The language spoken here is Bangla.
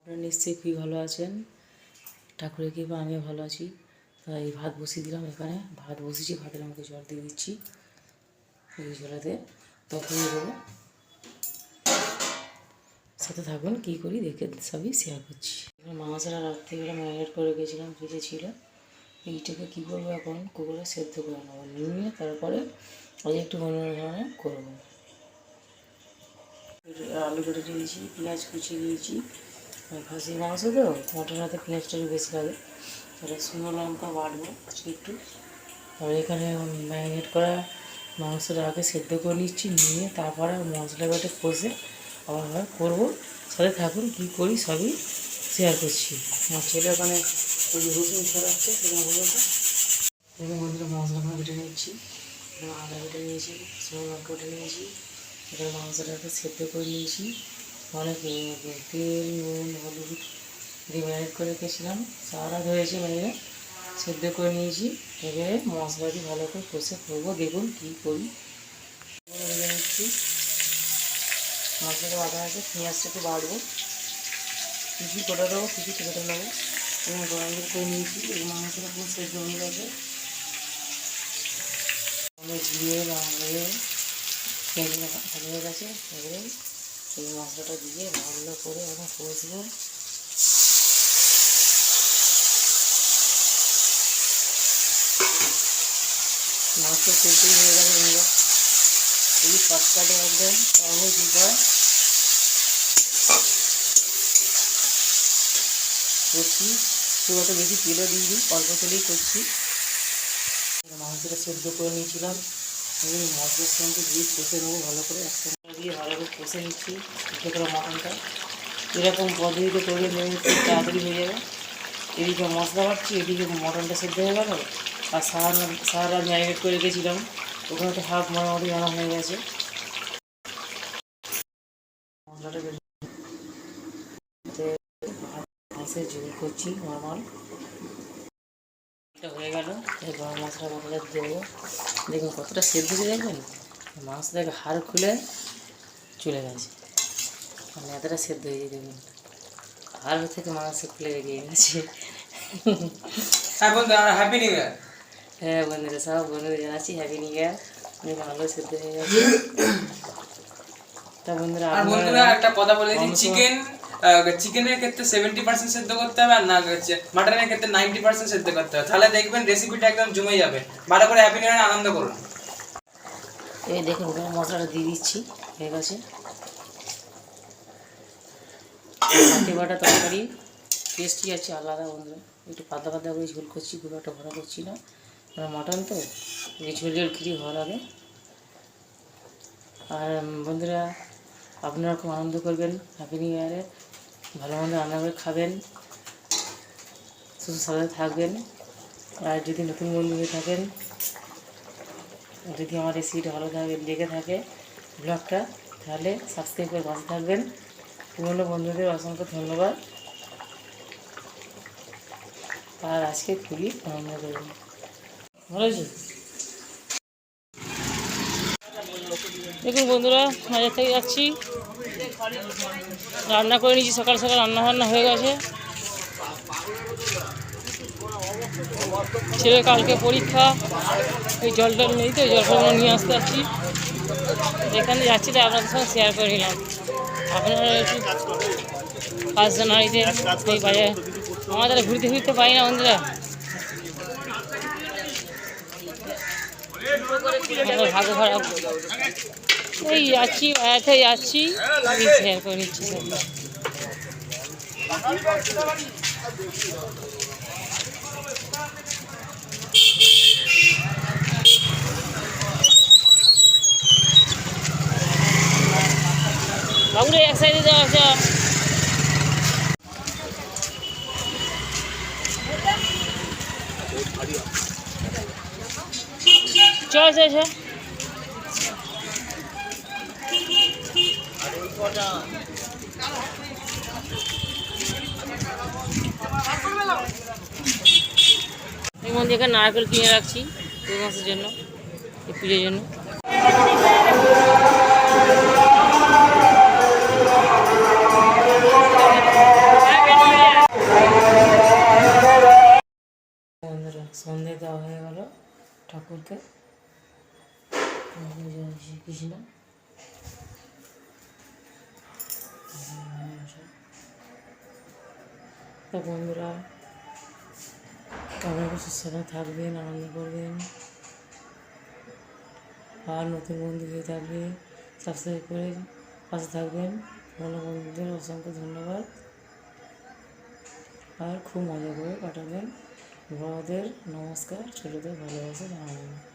আপনারা নিশ্চয়ই খুবই ভালো আছেন। ঠাকুরের কৃপায় আমিও ভালো আছি। তাই ভাত বসিয়ে দিলাম, এখানে ভাত বসিয়েছি, ভাতের মধ্যে জল দিয়ে দিচ্ছি। এই জলেতে তখন দেবো, সাথে থাকুন, কী করি দেখে সবই শেয়ার করছি। মাংসটা রাত্রিবেলা ম্যারিনেট করে গেছিলাম, ফ্রিজে ছিল। এইটাকে কী করবো, এখন কুকুরে সেদ্ধ করে নেবো, নিয়ে তারপরে ওই একটু অন্য ধরনের করবো। আলু কেটে দিয়েছি, পেঁয়াজ কুচিয়ে দিয়েছি। খাসির মাংস তো মটন হাতে পেঁয়াজটা একটু বেশি লাগে। তাহলে শুকনো লঙ্কা বাটবো একটু। আর এখানে ম্যারিনেট করা মাংসটা আগে সেদ্ধ করে নিচ্ছি, নিয়ে তারপরে মশলা বেটে কষে আবার করবো। সাথে থাকুন, কী করি সবই শেয়ার করছি। আমার ছেলে ওখানে ওই রসুন ছড়াচ্ছে, সেখানে বলতে এখানে বন্ধুরা মশলাগুলো বেটে নিচ্ছি। আদা বেটে নিয়েছি, শুকনো লঙ্কা বেটে নিয়েছি। এখানে মাংসটাকে সেদ্ধ করে নিয়েছি। অনেক তেল, নুন, হলুদ দিয়ে ম্যারিনেট করে রেখেছিলাম। সারা ধরেছি ম্যারিনেট সেদ্ধ করে নিয়েছি। এবারে মশলা দিয়ে ভালো করে কষে করবো। দেখুন কী করি, ভেজে নিচ্ছি। মশলাটা বাটা আছে, পেঁয়াজটাকে বাড়বো, কিছু কোটা দেবো, কিছু কেটে নেবো। এবং গরম জল করে নিয়েছি। এই মাংসটা পুরো সেদ্ধ হয়ে গেছে। অনেক দিয়ে বাংলায় পেঁয়াজটা ভালো হয়ে গেছে। এবারে এই মশলাটা দিয়ে ভালো করে এখন কষবো। মাংস সেদ্ধই হয়ে গেছে বন্ধুরা, খুবই শর্টকাটে একদম সহজ উপায় করছি। খুব একটা বেশি তেলও দিইনি, অল্প তেলেই করছি। মাংসটা সেদ্ধ করে নিয়েছিলাম, এবং মশলার সঙ্গে দিয়ে কষে নেবো ভালো করে। একসঙ্গে দিয়ে ভালো করে কষে নিচ্ছি সেদ্ধ করা মটনটা। এরকম পদ্ধতিতে করলে নেমে খুব তাড়াতাড়ি হয়ে যাবে। এদিকে মশলা বাটছি, এদিকে মটনটা সেদ্ধ হয়ে গেল। আর সারা রাত ম্যারিনেট করে রেখেছিলাম, ওখানে তো হাফ মোটামুটি রান্না হয়ে গেছে। মশলাটা মাছের ঝোল করছি নর্মাল, এটা হয়ে গেল। গরম মশলা বাটাটা দেবো। দেখুন কতটা সেদ্ধ হয়ে দেখবেন, মাছ দেখে হাড় খুলে চলে গেছে, মানে এতটা সেদ্ধ হয়ে যায়। দেখুন হাড় থেকে মাংস খুলে বেরিয়ে গেছে। হ্যাঁ বন্ধুরা, হ্যাপি নিউ ইয়ার। হ্যাঁ বন্ধুরা, সব বন্ধুদের জানাচ্ছি হ্যাপি নিউ ইয়ার। ভালো সেদ্ধ হয়ে গেছে। তা বন্ধুরা, বন্ধুরা একটা কথা বলে দিচ্ছি, চিকেনের ক্ষেত্রে 70% সেদ্ধ করতে হবে, আর না মাটনের ক্ষেত্রে 90% সেদ্ধ করতে হবে। তাহলে দেখবেন রেসিপিটা একদম জমে যাবে। ভালো করে হ্যাপি নিউ ইয়ার আনন্দ করুন। এই দেখুন মশলাটা দিয়ে দিচ্ছি, হয়ে গেছে। হাতে বাটা তরকারি টেস্টি আছে আলাদা বন্ধুরা। একটু পাতলা পাতলা করে ঝোল করছি, খুব একটা ভরা করছি না, মটন তো এই ঝোল ঝোল খিরি ভালো লাগে। আর বন্ধুরা, আপনারা খুব আনন্দ করবেন হ্যাপি নিউ ইয়ারে, ভালো মন্দ রান্না করে খাবেন, সুস্থ সাথে থাকবেন। আর যদি নতুন বন্ধু হয়ে থাকেন, যদি আমার রেসিপিটা ভালো লেগে থাকে ব্লগটা, তাহলে সাবস্ক্রাইব করে পাশে থাকবেন। পুরনো বন্ধুদের অসংখ্য ধন্যবাদ। আর আজকে খুবই আনন্দ করবেন। ভালো আছে। দেখুন বন্ধুরা, বাজার থেকে যাচ্ছি, রান্না করে নিয়েছি। সকাল সকাল রান্না বান্না হয়ে গেছে। ছেলে কালকে পরীক্ষা, এই জলটা নেই তো, জলটা নিয়ে আসতে যাচ্ছি। যেখানে যাচ্ছি তো আপনাদের সঙ্গে শেয়ার করে নিলাম। আপনারা একটু 5 জানুয়ারিতে এই বাজার আমাদের ঘুরতে ফিরতে পাই না বন্ধুরা, ভাগ্য খারাপ। এই যাচ্ছি, বেড়াতে যাচ্ছি, শেয়ার করে নিচ্ছি সব। বাবুরে এক সাইডে যাওয়া আছে। চল চল চল। এই মধ্যে এখানে নারকেল কিনে রাখছি 2 মাসের জন্য, এই পুজোর জন্য। ঠাকুরকে। জয় শ্রীকৃষ্ণ। তা বন্ধুরা, আপনারা সুস্থ থাকবেন, আনন্দ করবেন, আর নতুন বন্ধু হয়ে থাকবে সাবস্ক্রাইব করে পাশে থাকবেন। পুরনো বন্ধুদের অসংখ্য ধন্যবাদ। আর খুব মজা করে কাটাবেন। বড়দের নমস্কার, ছোটদের ভালোবাসা জানাবেন।